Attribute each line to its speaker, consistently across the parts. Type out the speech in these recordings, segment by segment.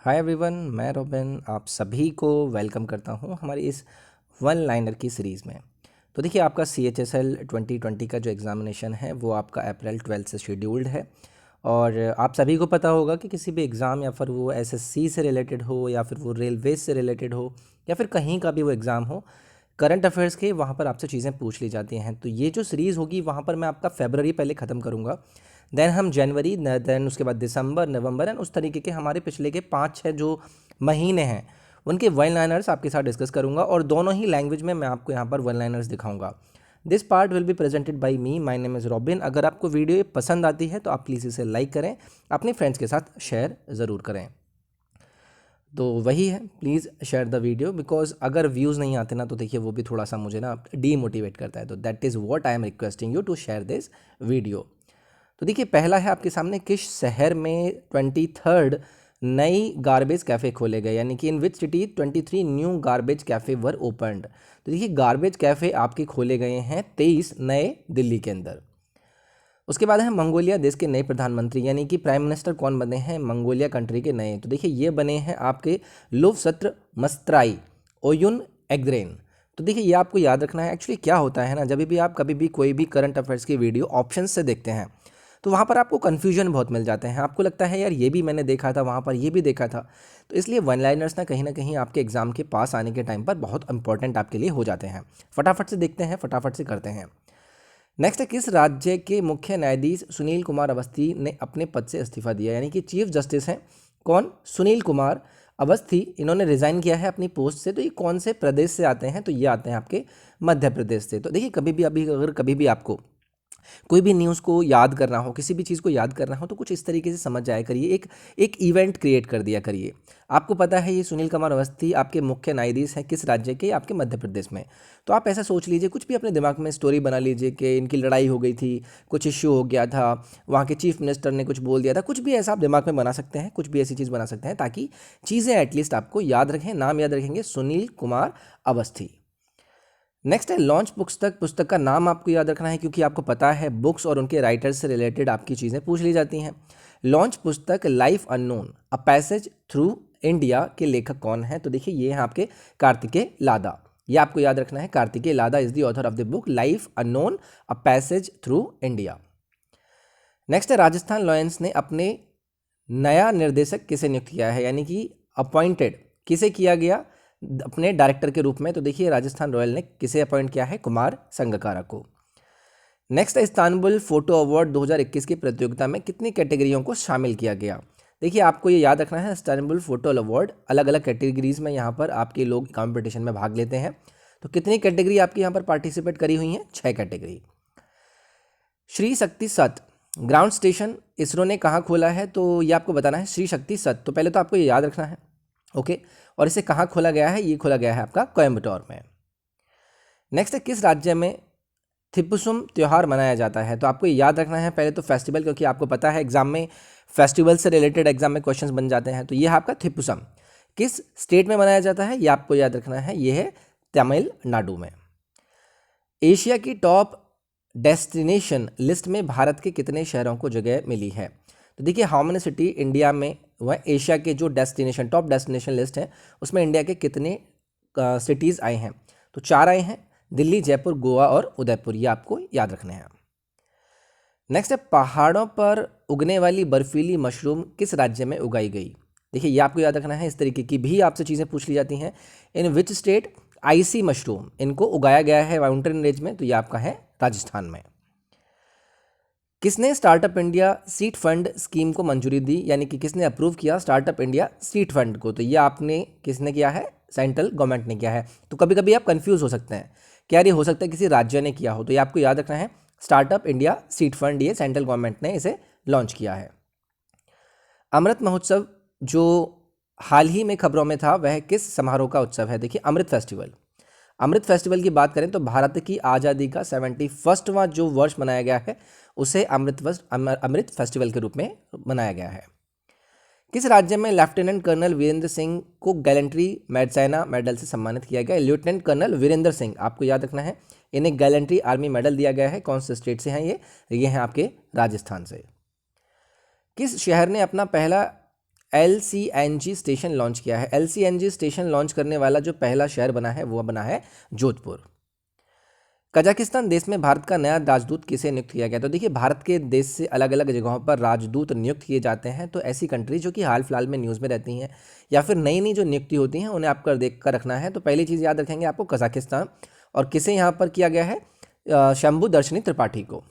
Speaker 1: Hi everyone, मैं robin आप सभी को वेलकम करता हूं हमारी इस वन लाइनर की सीरीज़ में। तो देखिए, आपका CHSL 2020 का जो एग्ज़ामिनेशन है वो आपका अप्रैल 12 से शेड्यूल्ड है। और आप सभी को पता होगा कि किसी भी एग्ज़ाम या फिर वो SSC से रिलेटेड हो या फिर वो रेलवे से रिलेटेड हो या फिर कहीं का भी वो एग्ज़ाम हो, करंट अफेयर्स के वहाँ पर आपसे चीज़ें पूछ ली जाती हैं। तो ये जो सीरीज़ होगी वहाँ पर मैं आपका फरवरी पहले ख़त्म करूँगा, देन हम जनवरी, देन उसके बाद दिसंबर, नवंबर एंड उस तरीके के हमारे पिछले के 5-6 जो महीने हैं उनके वन लाइनर्स आपके साथ डिस्कस करूंगा और दोनों ही लैंग्वेज में मैं आपको यहाँ पर वन लाइनर्स दिखाऊंगा। This part will be presented by me, my name is robin. अगर आपको वीडियो पसंद आती है तो आप प्लीज़ इसे लाइक करें, अपने फ्रेंड्स के साथ शेयर ज़रूर करें। तो वही है, please share the video, because अगर व्यूज़ नहीं आते ना तो देखिए वो भी थोड़ा सा मुझे ना डीमोटिवेट करता है। तो that is what I am requesting you to share this video. तो देखिए, पहला है आपके सामने, किस शहर में 23rd नई गार्बेज कैफ़े खोले गए, यानी कि in which city 23 new garbage cafe were opened. तो देखिए, गार्बेज कैफ़े आपके खोले गए हैं 23 नए दिल्ली के अंदर। उसके बाद है मंगोलिया देश के नए प्रधानमंत्री, यानी कि प्राइम मिनिस्टर कौन बने हैं मंगोलिया कंट्री के नए। तो देखिए, ये बने हैं आपके लुवसत्र मस्त्राई ओयुन एग्रेन। तो देखिए, ये आपको याद रखना है। एक्चुअली क्या होता है ना, जब भी आप कभी भी कोई भी करंट अफेयर्स की वीडियो ऑप्शन से देखते हैं तो वहाँ पर आपको कन्फ्यूजन बहुत मिल जाते हैं। आपको लगता है यार ये भी मैंने देखा था, वहाँ पर ये भी देखा था। तो इसलिए वन लाइनर्स ना कहीं आपके एग्जाम के पास आने के टाइम पर बहुत इंपॉर्टेंट आपके लिए हो जाते हैं। फटाफट से देखते हैं, फटाफट से करते हैं। नेक्स्ट है, किस राज्य के मुख्य न्यायाधीश सुनील कुमार अवस्थी ने अपने पद से इस्तीफा दिया, यानी कि चीफ जस्टिस हैं कौन, सुनील कुमार अवस्थी। इन्होंने रिजाइन किया है अपनी पोस्ट से। तो ये कौन से प्रदेश से आते हैं, तो ये आते हैं आपके मध्य प्रदेश से। तो देखिए, कभी भी आपको कोई भी न्यूज़ को याद करना हो, किसी भी चीज़ को याद करना हो, तो कुछ इस तरीके से समझ जाया करिए, एक एक इवेंट क्रिएट कर दिया करिए। आपको पता है ये सुनील कुमार अवस्थी आपके मुख्य न्यायाधीश हैं किस राज्य के, आपके मध्य प्रदेश में। तो आप ऐसा सोच लीजिए, कुछ भी अपने दिमाग में स्टोरी बना लीजिए कि इनकी लड़ाई हो गई थी, कुछ इश्यू हो गया था, वहाँ के चीफ मिनिस्टर ने कुछ बोल दिया था, कुछ भी ऐसा आप दिमाग में बना सकते हैं, कुछ भी ऐसी चीज़ बना सकते हैं ताकि चीज़ें एटलीस्ट आपको याद रखें। नाम याद रखेंगे, सुनील कुमार अवस्थी। नेक्स्ट है लॉन्च पुस्तक। पुस्तक का नाम आपको याद रखना है, क्योंकि आपको पता है बुक्स और उनके राइटर्स से रिलेटेड आपकी चीज़ें पूछ ली जाती हैं। लॉन्च पुस्तक life unknown a passage through India के लेखक कौन है, तो देखिए ये हैं आपके कार्तिकेय लादा। ये आपको याद रखना है, कार्तिकेय लादा is the author of the book life unknown a passage through India. Next है, राजस्थान लॉयंस ने अपने नया निर्देशक किसे नियुक्त किया है, यानी कि अपॉइंटेड किसे किया गया अपने डायरेक्टर के रूप में। तो देखिए, राजस्थान रॉयल ने किसे अपॉइंट किया है, कुमार संगकारा को। नेक्स्ट है, इस्तानबुल फोटो अवार्ड 2021 की प्रतियोगिता में कितनी कैटेगरियों को शामिल किया गया। देखिए, आपको ये याद रखना है, इस्तानबुल फोटो अवार्ड अलग अलग कैटेगरीज में यहाँ पर आपके लोग कॉम्पिटिशन में भाग लेते हैं। तो कितनी कैटेगरी आपकी यहाँ पर पार्टिसिपेट करी हुई हैं, 6 कैटेगरी। श्री शक्ति सत ग्राउंड स्टेशन इसरो ने कहाँ खोला है, तो ये आपको बताना है, श्री शक्ति सत। तो पहले तो आपको ये याद रखना है, ओके। और इसे कहाँ खोला गया है, ये खोला गया है आपका कोयम्बटूर में। नेक्स्ट है, किस राज्य में थिपुसम त्यौहार मनाया जाता है, तो आपको ये याद रखना है पहले तो फेस्टिवल, क्योंकि आपको पता है एग्जाम में फेस्टिवल से रिलेटेड एग्जाम में क्वेश्चंस बन जाते हैं। तो ये है आपका थिपुसम। किस स्टेट में मनाया जाता है, ये आपको याद रखना है, ये है तमिलनाडु में। एशिया की टॉप डेस्टिनेशन लिस्ट में भारत के कितने शहरों को जगह मिली है, तो देखिए हाउ मेनी सिटी इंडिया में, वह एशिया के जो डेस्टिनेशन टॉप डेस्टिनेशन लिस्ट है उसमें इंडिया के कितने सिटीज़ आए हैं, तो 4 आए हैं, दिल्ली, जयपुर, गोवा और उदयपुर। ये आपको याद रखने हैं। नेक्स्ट है, पहाड़ों पर उगने वाली बर्फीली मशरूम किस राज्य में उगाई गई। देखिए, ये आपको याद रखना है, इस तरीके की भी आपसे चीज़ें पूछ ली जाती हैं। इन विच स्टेट आईसी मशरूम इनको उगाया गया है माउंटेन रेंज में, तो ये आपका है राजस्थान में। किसने startup India seed fund scheme को मंजूरी दी, यानी कि किसने अप्रूव किया स्टार्टअप इंडिया सीड फंड को, तो ये आपने किसने किया है, सेंट्रल गवर्नमेंट ने किया है। तो कभी कभी आप कंफ्यूज हो सकते हैं कि यार ये हो सकता है किसी राज्य ने किया हो, तो ये आपको याद रखना है, स्टार्टअप इंडिया सीड फंड ये सेंट्रल गवर्नमेंट ने इसे लॉन्च किया है। अमृत महोत्सव जो हाल ही में खबरों में था, वह किस समारोह का उत्सव है, देखिए अमृत फेस्टिवल। अमृत फेस्टिवल की बात करें तो भारत की आज़ादी का 71वां जो वर्ष मनाया गया है उसे अमृत फेस्टिवल के रूप में मनाया गया है। किस राज्य में लेफ्टिनेंट कर्नल वीरेंद्र सिंह को गैलेंट्री सेना मेडल से सम्मानित किया गया, लेफ्टिनेंट कर्नल वीरेंद्र सिंह, आपको याद रखना है, इन्हें गैलेंट्री आर्मी मेडल दिया गया है। कौन से स्टेट से हैं ये हैं आपके राजस्थान से। किस शहर ने अपना पहला LCNG स्टेशन लॉन्च किया है। LCNG स्टेशन लॉन्च करने वाला जो पहला शहर बना है वो बना है जोधपुर। कजाकिस्तान देश में भारत का नया राजदूत किसे नियुक्त किया गया? तो देखिए, भारत के देश से अलग अलग जगहों पर राजदूत नियुक्त किए जाते हैं। तो ऐसी कंट्री जो कि हाल फिलहाल में न्यूज़ में रहती हैं या फिर नई नई जो नियुक्ति होती हैं उन्हें आपको देख कर रखना है। तो पहली चीज़ याद रखेंगे आपको कजाकिस्तान, और किसे यहाँ पर किया गया है? शंभु दर्शनी त्रिपाठी को।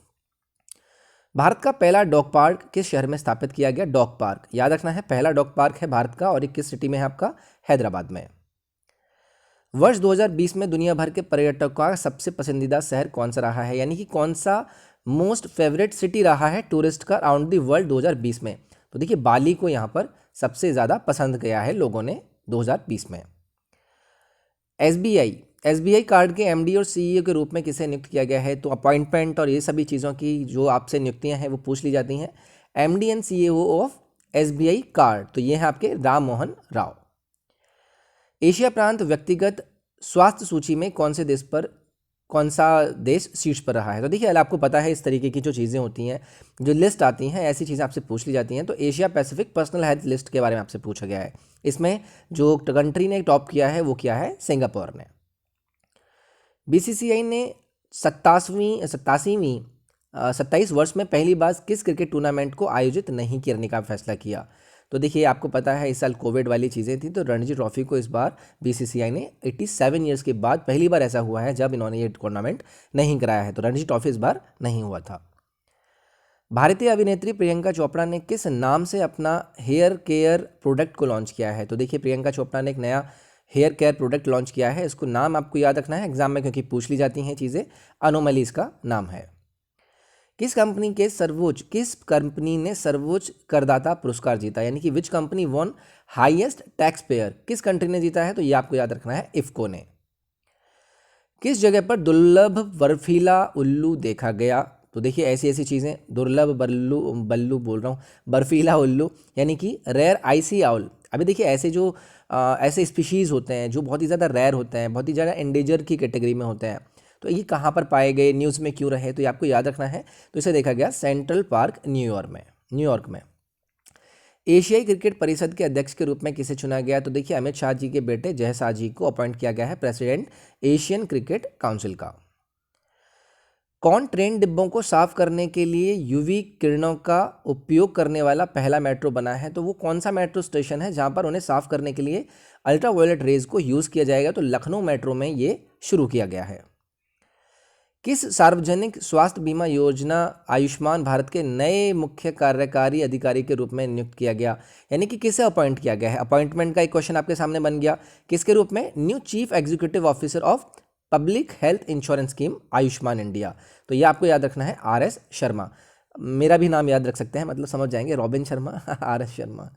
Speaker 1: भारत का पहला डॉग पार्क किस शहर में स्थापित किया गया? डॉग पार्क याद रखना है, पहला डॉग पार्क है भारत का, और ये किस सिटी में है आपका? हैदराबाद में। वर्ष 2020 में दुनिया भर के पर्यटकों का सबसे पसंदीदा शहर कौन सा रहा है? यानी कि कौन सा मोस्ट फेवरेट सिटी रहा है टूरिस्ट का अराउंड द वर्ल्ड 2020 में? तो देखिए, बाली को यहाँ पर सबसे ज़्यादा पसंद किया है लोगों ने 2020 में। एसबीआई कार्ड के एमडी और सीईओ के रूप में किसे नियुक्त किया गया है? तो अपॉइंटमेंट और ये सभी चीज़ों की जो आपसे नियुक्तियां हैं वो पूछ ली जाती हैं। MD and CEO of SBI card, तो ये हैं आपके राम मोहन राव। एशिया प्रांत व्यक्तिगत स्वास्थ्य सूची में कौन सा देश शीर्ष पर रहा है? तो देखिए, आपको पता है इस तरीके की जो चीज़ें होती हैं, जो लिस्ट आती हैं, ऐसी चीज़ें आपसे पूछ ली जाती हैं। तो Asia Pacific personal health list के बारे में आपसे पूछा गया है। इसमें जो कंट्री ने टॉप किया है वो क्या है? सिंगापुर ने। बीसीसीआई ने 27 वर्ष में पहली बार किस क्रिकेट टूर्नामेंट को आयोजित नहीं करने का फैसला किया? तो देखिए, आपको पता है इस साल कोविड वाली चीज़ें थी, तो रणजी ट्रॉफी को इस बार बीसीसीआई ने 87 ईयर्स के बाद पहली बार ऐसा हुआ है जब इन्होंने ये टूर्नामेंट नहीं कराया है। तो रणजी ट्रॉफी इस बार नहीं हुआ था। भारतीय अभिनेत्री प्रियंका चोपड़ा ने किस नाम से अपना हेयर केयर प्रोडक्ट को लॉन्च किया है? तो देखिए, प्रियंका चोपड़ा ने एक नया हेयर केयर प्रोडक्ट लॉन्च किया है। इसको नाम आपको याद रखना है एग्जाम में, क्योंकि पूछ ली जाती हैं चीज़ें। अनोमली इसका नाम है। किस कंपनी ने सर्वोच्च करदाता पुरस्कार जीता? यानी कि which company won highest tax payer? किस कंट्री ने जीता है? तो ये आपको याद रखना है, इफ्को ने। किस जगह पर दुर्लभ बर्फीला उल्लू देखा गया? तो देखिए, ऐसी ऐसी चीज़ें, दुर्लभ बल्लू बोल रहा हूँ, बर्फीला उल्लू यानी कि रेयर आइसी आउल। अभी देखिए, ऐसे स्पीशीज़ होते हैं जो बहुत ही ज़्यादा रेयर होते हैं, बहुत ही ज़्यादा एंडेंजर की कैटेगरी में होते हैं। तो ये कहाँ पर पाए गए, न्यूज़ में क्यों रहे? तो ये आपको याद रखना है। तो इसे देखा गया सेंट्रल पार्क न्यूयॉर्क में। एशियाई क्रिकेट परिषद के अध्यक्ष के रूप में किसे चुना गया? तो देखिए, अमित शाह जी के बेटे जय शाह जी को अपॉइंट किया गया है प्रेसिडेंट एशियन क्रिकेट काउंसिल का। कौन ट्रेन डिब्बों को साफ करने के लिए यूवी किरणों का उपयोग करने वाला पहला मेट्रो बना है? तो वो कौन सा मेट्रो स्टेशन है जहां पर उन्हें साफ करने के लिए अल्ट्रावायलेट रेज को यूज़ किया जाएगा? तो लखनऊ मेट्रो में ये शुरू किया गया है। किस सार्वजनिक स्वास्थ्य बीमा योजना आयुष्मान भारत के नए मुख्य कार्यकारी अधिकारी के रूप में नियुक्त किया गया? यानी कि किसे अपॉइंट किया गया है? अपॉइंटमेंट का एक क्वेश्चन आपके सामने बन गया। किसके रूप में? New chief executive officer of public health insurance scheme Ayushman India. तो ये आपको याद रखना है, RS शर्मा। मेरा भी नाम याद रख सकते हैं, मतलब समझ जाएंगे, रॉबिन शर्मा RS शर्मा।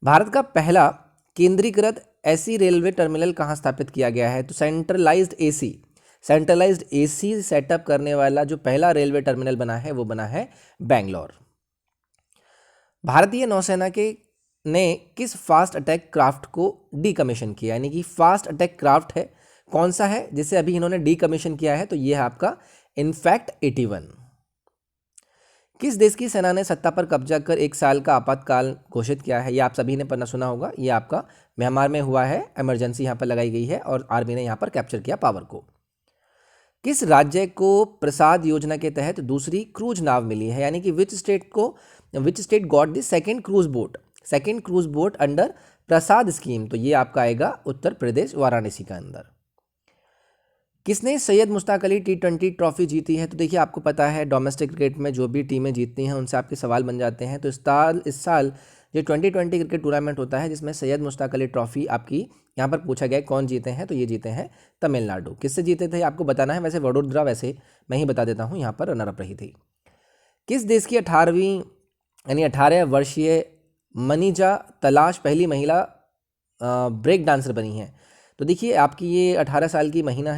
Speaker 1: भारत का पहला केंद्रीकृत एसी रेलवे टर्मिनल कहाँ स्थापित किया गया है? तो सेंट्रलाइज्ड एसी सेटअप करने वाला जो पहला रेलवे टर्मिनल बना है वो बना है बेंगलोर। भारतीय नौसेना ने किस फास्ट अटैक क्राफ्ट को डीकमीशन किया? यानी कि फास्ट अटैक क्राफ्ट है कौन सा है जिसे अभी इन्होंने डीकमीशन किया है? तो ये है आपका इनफैक्ट 81। किस देश की सेना ने सत्ता पर कब्जा कर 1 साल का आपातकाल घोषित किया है? ये आप सभी ने पढ़ना सुना होगा। ये आपका म्यांमार में हुआ है, इमरजेंसी यहाँ पर लगाई गई है और आर्मी ने यहाँ पर कैप्चर किया पावर को। किस राज्य को प्रसाद योजना के तहत दूसरी क्रूज नाव मिली है? यानी कि which state got the second cruise boat under Prasad scheme? तो ये आपका आएगा उत्तर प्रदेश, वाराणसी का अंदर। किसने सैयद मुश्ताक अली T20 ट्रॉफी जीती है? तो देखिए, आपको पता है डोमेस्टिक क्रिकेट में जो भी टीमें जीतती हैं उनसे आपके सवाल बन जाते हैं। तो इस साल जो 2020 क्रिकेट टूर्नामेंट होता है जिसमें सैयद मुश्ताक अली ट्रॉफी आपकी यहाँ पर पूछा गया कौन जीते हैं? तो ये जीते हैं तमिलनाडु। किससे जीते थे आपको बताना है। वैसे वडोदरा, वैसे मैं ही बता देता हूँ, यहाँ पर रनरअप रही थी। किस देश की 18 वर्षीय मनीजा तलाश पहली महिला ब्रेक डांसर बनी है? तो देखिए, आपकी ये 18 साल की महिला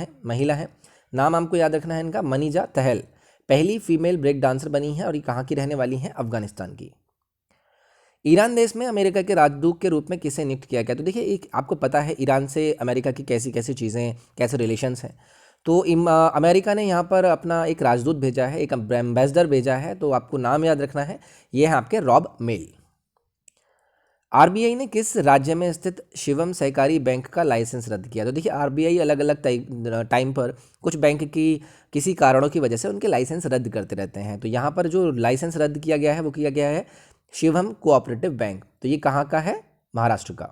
Speaker 1: है। नाम आपको याद रखना है इनका, मनीजा तहल पहली फीमेल ब्रेक डांसर बनी है और ये कहाँ की रहने वाली हैं? अफगानिस्तान की। ईरान देश में अमेरिका के राजदूत के रूप में किसे नियुक्त किया गया? तो देखिए, एक आपको पता है ईरान से अमेरिका की कैसी कैसी चीज़ें, कैसे रिलेशंस हैं। तो अमेरिका ने यहाँ पर अपना एक राजदूत भेजा है, एक एम्बेसडर भेजा है। तो आपको नाम याद रखना है, ये है आपके रॉब मेल। आरबीआई ने किस राज्य में स्थित शिवम सहकारी बैंक का लाइसेंस रद्द किया? तो देखिए आरबीआई अलग अलग टाइम पर कुछ बैंक की किसी कारणों की वजह से उनके लाइसेंस रद्द करते रहते हैं। तो यहाँ पर जो लाइसेंस रद्द किया गया है वो किया गया है शिवम कोऑपरेटिव बैंक। तो ये कहाँ का है? महाराष्ट्र का।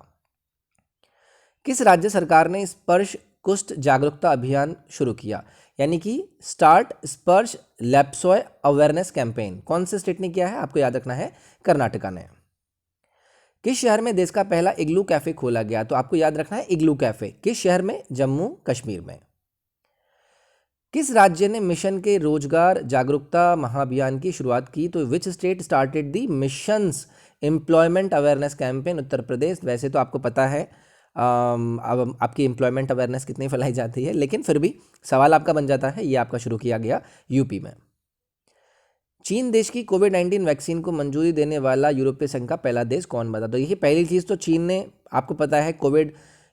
Speaker 1: किस राज्य सरकार ने स्पर्श कुष्ठ जागरूकता अभियान शुरू किया? यानी कि स्टार्ट स्पर्श लैप्सॉय अवेयरनेस कैंपेन कौन से स्टेट ने किया है? आपको याद रखना है कर्नाटका ने। किस शहर में देश का पहला इग्लू कैफे खोला गया? तो आपको याद रखना है इग्लू कैफे किस शहर में? जम्मू कश्मीर में। किस राज्य ने मिशन के रोजगार जागरूकता महाअभियान की शुरुआत की? तो which state started the missions employment awareness campaign? Uttar Pradesh. वैसे तो आपको पता है अब आपकी एम्प्लॉयमेंट अवेयरनेस कितनी फैलाई जाती है, लेकिन फिर भी सवाल आपका बन जाता है, ये आपका शुरू किया गया यूपी में। चीन देश की कोविड-19 वैक्सीन को मंजूरी देने वाला यूरोपीय संघ का पहला देश कौन बना? तो ये पहली चीज़ तो चीन ने, आपको पता है कोविड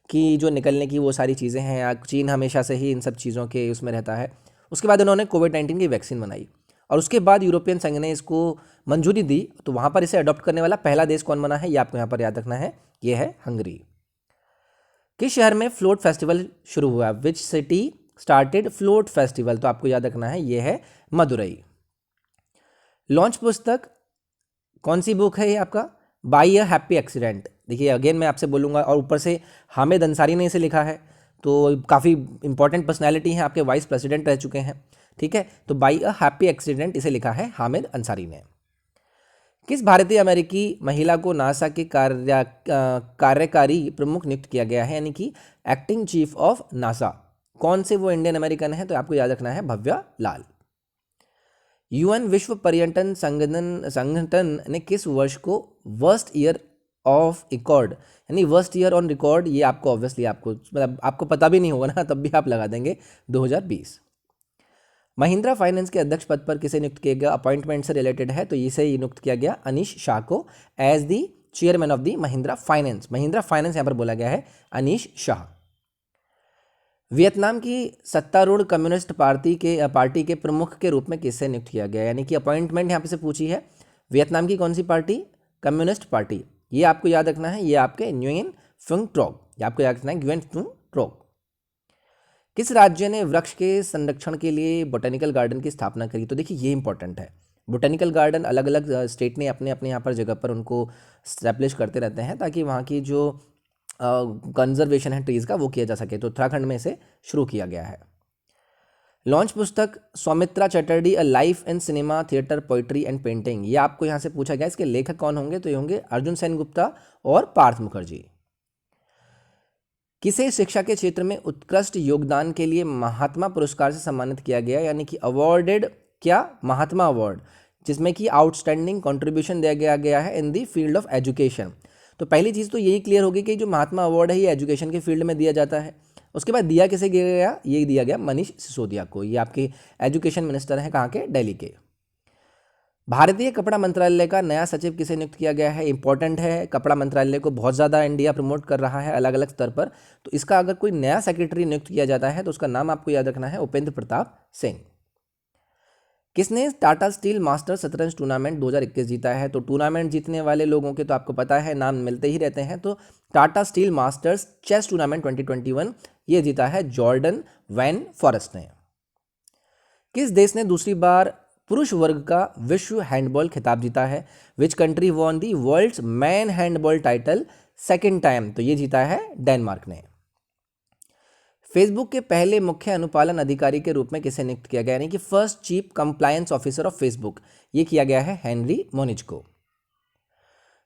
Speaker 1: की जो निकलने की वो सारी चीज़ें हैं, चीन हमेशा से ही इन सब चीज़ों के उसमें रहता है। उसके बाद उन्होंने कोविड-19 की वैक्सीन बनाई और उसके बाद यूरोपियन संघ ने इसको मंजूरी दी। तो वहाँ पर इसे अडॉप्ट करने वाला पहला देश कौन बना है, ये आपको यहाँ पर याद रखना है, ये है हंगरी। किस शहर में फ्लोट फेस्टिवल शुरू हुआ? Which city started float festival? तो आपको याद रखना है, ये है मदुरई। लॉन्च पुस्तक कौन सी बुक है? ये आपका बाई अ हैप्पी एक्सीडेंट। देखिए अगेन मैं आपसे बोलूँगा, और ऊपर से हामिद अंसारी ने इसे लिखा है, तो काफ़ी इंपॉर्टेंट पर्सनैलिटी हैं, आपके वाइस प्रेसिडेंट रह चुके हैं, ठीक है। तो बाई अ हैप्पी एक्सीडेंट इसे लिखा है हामिद अंसारी ने। किस भारतीय अमेरिकी महिला को नासा के कार्यकारी प्रमुख नियुक्त किया गया है, यानी कि एक्टिंग चीफ ऑफ नासा? कौन से वो इंडियन अमेरिकन है? तो आपको याद रखना है भव्या लाल। यूएन विश्व पर्यटन संगठन ने किस वर्ष को वर्स्ट ईयर ऑफ रिकॉर्ड, यानी वर्स्ट ईयर ऑन रिकॉर्ड, ये आपको ऑब्वियसली आपको मतलब आपको पता भी नहीं होगा ना, तब भी आप लगा देंगे 2020। महिंद्रा फाइनेंस के अध्यक्ष पद पर किसे नियुक्त किया गया? अपॉइंटमेंट से रिलेटेड है, तो इसे नियुक्त किया गया अनीश शाह को as the chairman of the Mahindra finance. Mahindra finance यहाँ पर बोला गया है अनीश शाह। वियतनाम की सत्तारूढ़ कम्युनिस्ट पार्टी के प्रमुख के रूप में किससे नियुक्त किया गया? यानी कि अपॉइंटमेंट यहाँ पे से पूछी है। वियतनाम की कौन सी पार्टी? Communist party. ये आपको याद रखना है, ये आपके न्यूएन फुंग ट्रोग, ये आपको याद रखना है न्यूएन फुंग ट्रोग। किस राज्य ने वृक्ष के संरक्षण के लिए बोटेनिकल गार्डन की स्थापना करी? तो देखिए ये इंपॉर्टेंट है। बोटेनिकल गार्डन अलग अलग स्टेट ने अपने अपने यहाँ पर जगह पर उनको स्टैब्लिश करते रहते हैं, ताकि वहाँ की जो कंजर्वेशन है ट्रीज़ का वो किया जा सके। तो उत्तराखंड में इसे शुरू किया गया है। लॉन्च पुस्तक Soumitra Chatterjee a life in cinema theatre poetry and painting, ये आपको यहाँ से पूछा गया। इसके लेखक कौन होंगे? तो ये होंगे अर्जुन सेनगुप्ता और पार्थ मुखर्जी। किसे शिक्षा के क्षेत्र में उत्कृष्ट योगदान के लिए महात्मा पुरस्कार से सम्मानित किया गया? यानी कि अवॉर्डेड क्या? महात्मा अवार्ड, जिसमें कि आउटस्टैंडिंग कंट्रीब्यूशन दिया गया है इन दी फील्ड ऑफ एजुकेशन। तो पहली चीज़ तो यही क्लियर होगी कि जो महात्मा अवार्ड है ये एजुकेशन के फील्ड में दिया जाता है। उसके बाद दिया किसे गया? ये दिया गया मनीष सिसोदिया को। ये आपके एजुकेशन मिनिस्टर हैं, कहाँ के? दिल्ली के। भारतीय कपड़ा मंत्रालय का नया सचिव किसे नियुक्त किया गया है? इंपॉर्टेंट है, कपड़ा मंत्रालय को बहुत ज़्यादा इंडिया प्रमोट कर रहा है अलग अलग स्तर पर, तो इसका अगर कोई नया सेक्रेटरी नियुक्त किया जाता है तो उसका नाम आपको याद रखना है उपेंद्र प्रताप सिंह। किसने टाटा स्टील मास्टर शतरंज टूर्नामेंट 2021 जीता है? तो टूर्नामेंट जीतने वाले लोगों के तो आपको पता है नाम मिलते ही रहते हैं। तो Tata steel masters chess tournament 2021 ये जीता है जॉर्डन वैन फॉरेस्ट ने। किस देश ने दूसरी बार पुरुष वर्ग का विश्व हैंडबॉल खिताब जीता है? Which country won the world's man handball title second time? तो ये जीता है डेनमार्क ने। फेसबुक के पहले मुख्य अनुपालन अधिकारी के रूप में किसे नियुक्त किया गया, यानी कि first chief compliance officer of Facebook, ये किया गया है हेनरी मोनिज को।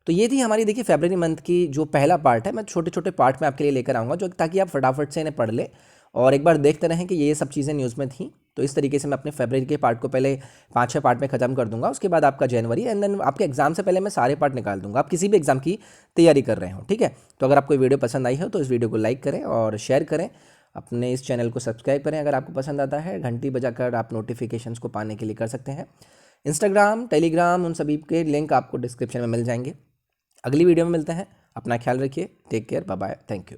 Speaker 1: तो ये थी हमारी, देखिए फरवरी मंथ की जो पहला पार्ट है, मैं छोटे छोटे पार्ट में आपके लिए लेकर आऊँगा, जो ताकि आप फटाफट से इन्हें पढ़ लें और एक बार देखते रहें कि ये सब चीज़ें न्यूज़ में थी। तो इस तरीके से मैं अपने फरवरी के पार्ट को पहले 5-6 पार्ट में ख़त्म कर दूंगा, उसके बाद आपका जनवरी, एंड देन आपके एग्जाम से पहले मैं सारे पार्ट निकाल दूंगा। आप किसी भी एग्जाम की तैयारी कर रहे हो, ठीक है। तो अगर आपको वीडियो पसंद आई हो तो इस वीडियो को लाइक करें और शेयर करें, अपने इस चैनल को सब्सक्राइब करें अगर आपको पसंद आता है। घंटी बजाकर आप नोटिफिकेशंस को पाने के लिए कर सकते हैं। इंस्टाग्राम, टेलीग्राम, उन सभी के लिंक आपको डिस्क्रिप्शन में मिल जाएंगे। अगली वीडियो में मिलते हैं। अपना ख्याल रखिए। Take care, bye bye, thank you.